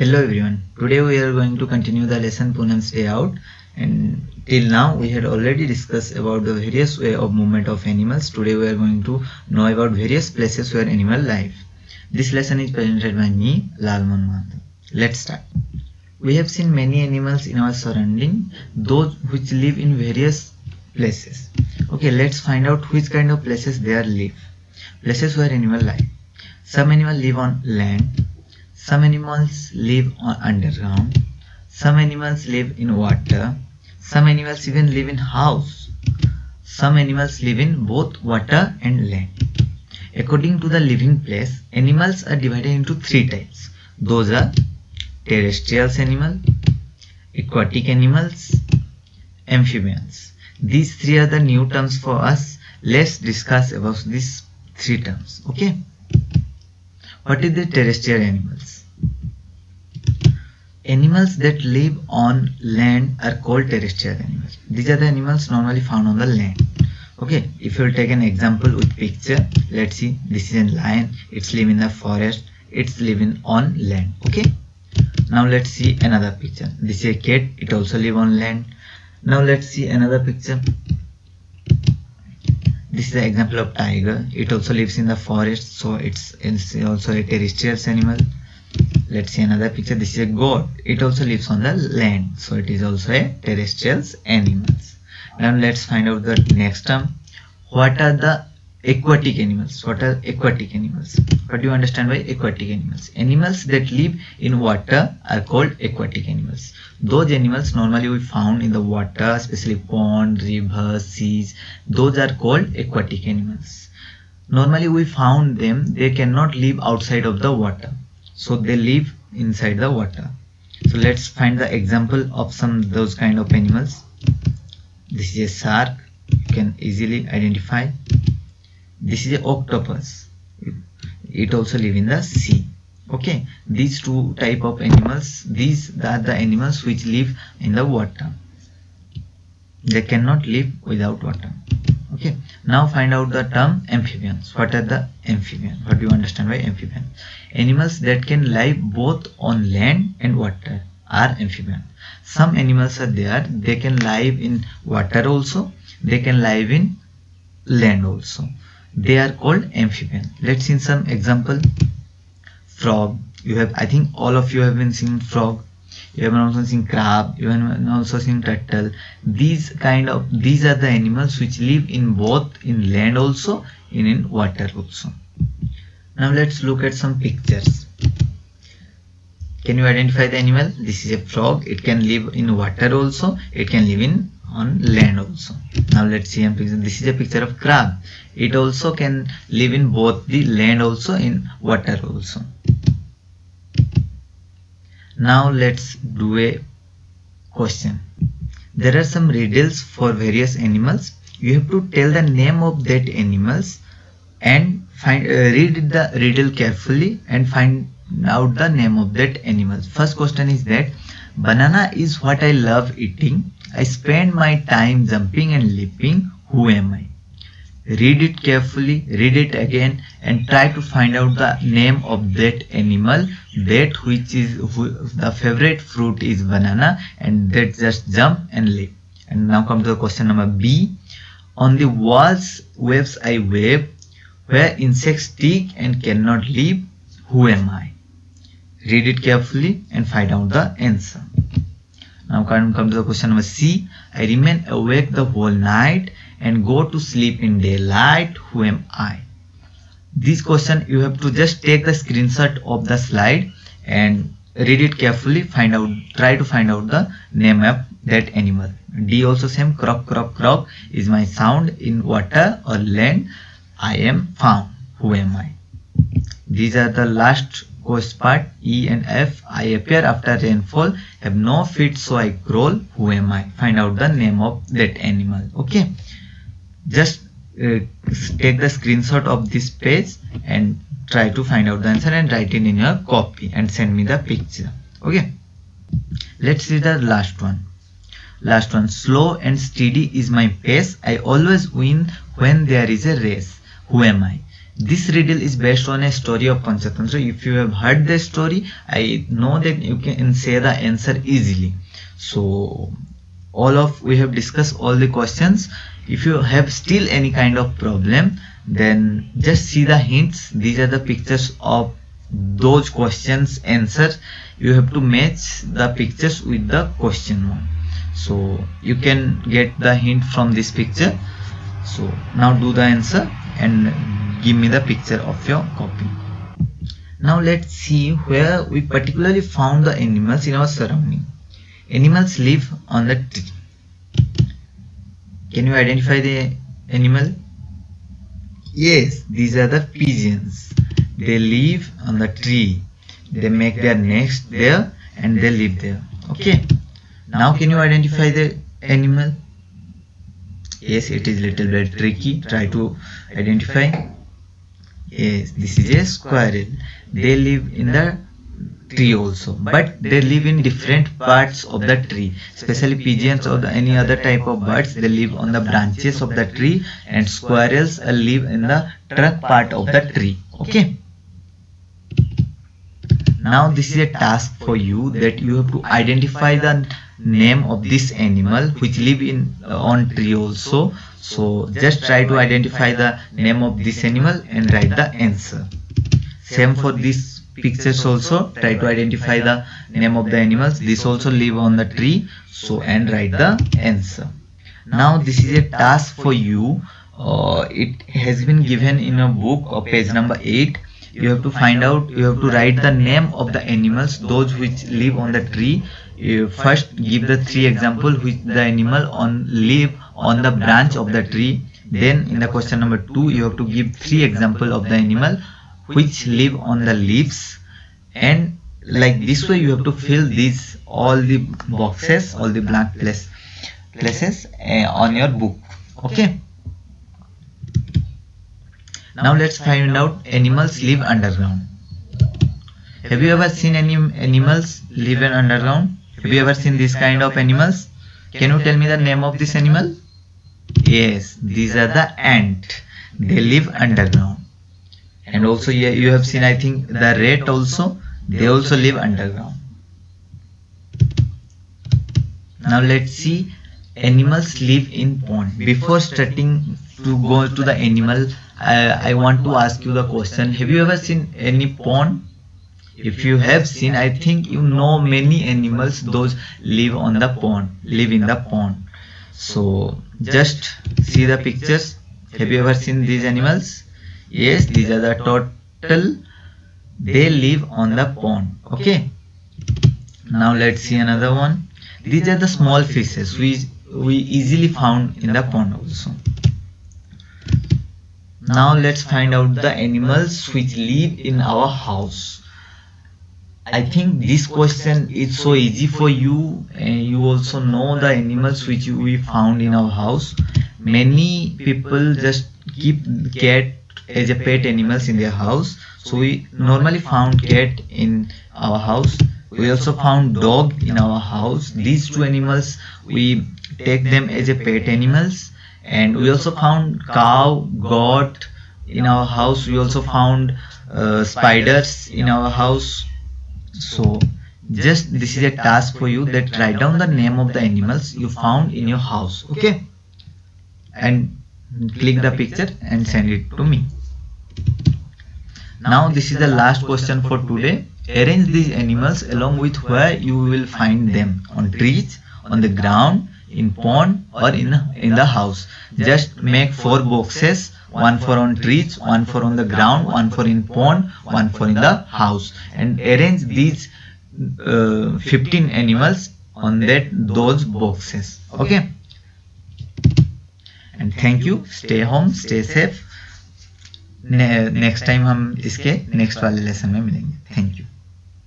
Hello everyone. Today we are going to continue the lesson Poonam's Day Out, and till now we had already discussed about the various way of movement of animals. Today we are going to know about various places where animal live. This lesson is presented by me, Lalman Mahato. Let's start. We have seen many animals in our surrounding, those which live in various places. Okay, let's find out which kind of places they are live. Places where animal live. Some animals live on land. Some animals live on underground. Some animals live in water. Some animals even live in house. Some animals live in both water and land. According to the living place, animals are divided into three types. Those are terrestrial animals, aquatic animals, amphibians. These three are the new terms for us. Let's discuss about these three terms. Okay. What is the terrestrial animals? Animals that live on land are called terrestrial animals. These are the animals normally found on the land. Okay, if you will take an example with picture, let's see. This is a lion. It's living in the forest. It's living on land. Okay. Now let's see another picture. This is a cat. It also lives on land. Now let's see another picture. This is the example of tiger. It also lives in the forest, so it's also a terrestrial animal. Let's see another picture. This is a goat. It also lives on the land, so it is also a terrestrial animals. Now let's find out the next term. What are the aquatic animals? What are aquatic animals? What do you understand by aquatic animals? Animals that live in water are called aquatic animals. Those animals normally we found in the water, especially ponds, rivers, seas. Those are called aquatic animals. Normally we found them, they cannot live outside of the water. So they live inside the water. So let's find the example of some those kind of animals. This is a shark. You can easily identify. This is an octopus. It also lives in the sea. Okay, these two type of animals, these are the animals which live in the water. They cannot live without water. Okay, now find out the term amphibians. What are the amphibians? What do you understand by amphibian? Animals that can live both on land and water are amphibians. Some animals are there, they can live in water also, they can live in land also. They are called amphibians. Let's see some example. Frog. You have, I think all of you have been seeing frog. You have also seen crab. You have also seen turtle. These are the animals which live in both in land also and in water also. Now let's look at some pictures. Can you identify the animal? This is a frog. It can live in water also. It can live on land also. Now let's see a picture. This is a picture of crab. It also can live in both the land also in water also. Now let's do a question. There are some riddles for various animals. You have to tell the name of that animals and read the riddle carefully and find out the name of that animal. First question is that banana is what I love eating. I spend my time jumping and leaping. Who am I? Read it carefully, read it again, and try to find out the name of that animal, that which is the favorite fruit is banana, and that just jump and leap. And now come to the question number B. On the walls waves I wave, where insects stick and cannot live. Who am I? Read it carefully and find out the answer. Now come to the question number C. I remain awake the whole night and go to sleep in daylight. Who am I? This question you have to just take the screenshot of the slide and read it carefully. Try to find out the name of that animal. D also same. Croak, croak, croak is my sound in water or land. I am found. Who am I? These are the last coast part. E and F. I appear after rainfall. Have no feet so I crawl. Who am I? Find out the name of that animal. Okay. Just take the screenshot of this page and try to find out the answer and write it in your copy and send me the picture. Okay. Let's see the last one. Last one. Slow and steady is my pace. I always win when there is a race. Who am I? This riddle is based on a story of Panchatantra. If you have heard the story, I know that you can say the answer easily. So we have discussed all the questions. If you have still any kind of problem, then just see the hints. These are the pictures of those questions answers. You have to match the pictures with the question one. So you can get the hint from this picture. So now do the answer and give me the picture of your copy. Now let's see where we particularly found the animals in our surrounding. Animals live on the tree. Can you identify the animal? Yes, these are the pigeons. They live on the tree. They make their nest there and they live there. Okay. Now can you identify the animal? Yes, it is little bit tricky. Try to identify. Yes, this is a squirrel. They live in the tree also, but they live in different parts of the tree. Especially pigeons or any other type of birds, they live on the branches of the tree, and squirrels live in the trunk part of the tree. Okay. Now this is a task for you, that you have to identify the name of this animal which live in on tree also. So just try to identify the name of this animal and write the answer. Same for these pictures also. Try to identify the name of the animals. This also live on the tree. So and write the answer. Now this is a task for you. It has been given in a book of page number 8. You have to find out, you have to write the name of the animals, those which live on the tree. You first give the 3 examples which the animal live on the branch of the tree. Then in the question number 2, you have to give 3 examples of the animal which live on the leaves. And like this way you have to fill these all the boxes, all the blank places on your book. Okay. Now let's find out animals live underground. Have you ever seen any animals live in underground? Have you ever seen this kind of animals? Can you tell me the name of this animal? Yes, these are the ant. They live underground. And also you have seen, I think, the rat also. They also live underground. Now let's see, animals live in pond. Before starting to go to the animal, I want to ask you the question, have you ever seen any pond? If you have seen, I think you know many animals those live on the pond, live in the pond. So just see the pictures. Have you ever seen these animals? Yes, these are the turtle. They live on the pond. Okay. Now let's see another one. These are the small fishes we easily found in the pond also. Now let's find out the animals which live in our house. I think this question is so easy for you, and you also know the animals which we found in our house. Many people just keep cat as a pet animals in their house. So we normally found cat in our house. We also found dog in our house. These 2 animals we take them as a pet animals. And we also found cow, goat in our house. We also found spiders in our house. So just this is a task for you, that write down the name of the animals you found in your house. Okay. And click the picture and send it to me. Now this is the last question for today. Arrange these animals along with where you will find them: on trees, on the ground, in pond, or in the house. Just make 4 boxes, one for on trees, one for on the ground, one for in pond, one for in the house, and arrange these 15 animals on those boxes. Okay. And thank you. Stay home, stay safe. Next time हम इसके next वाले lesson में मिलेंगे. Thank you.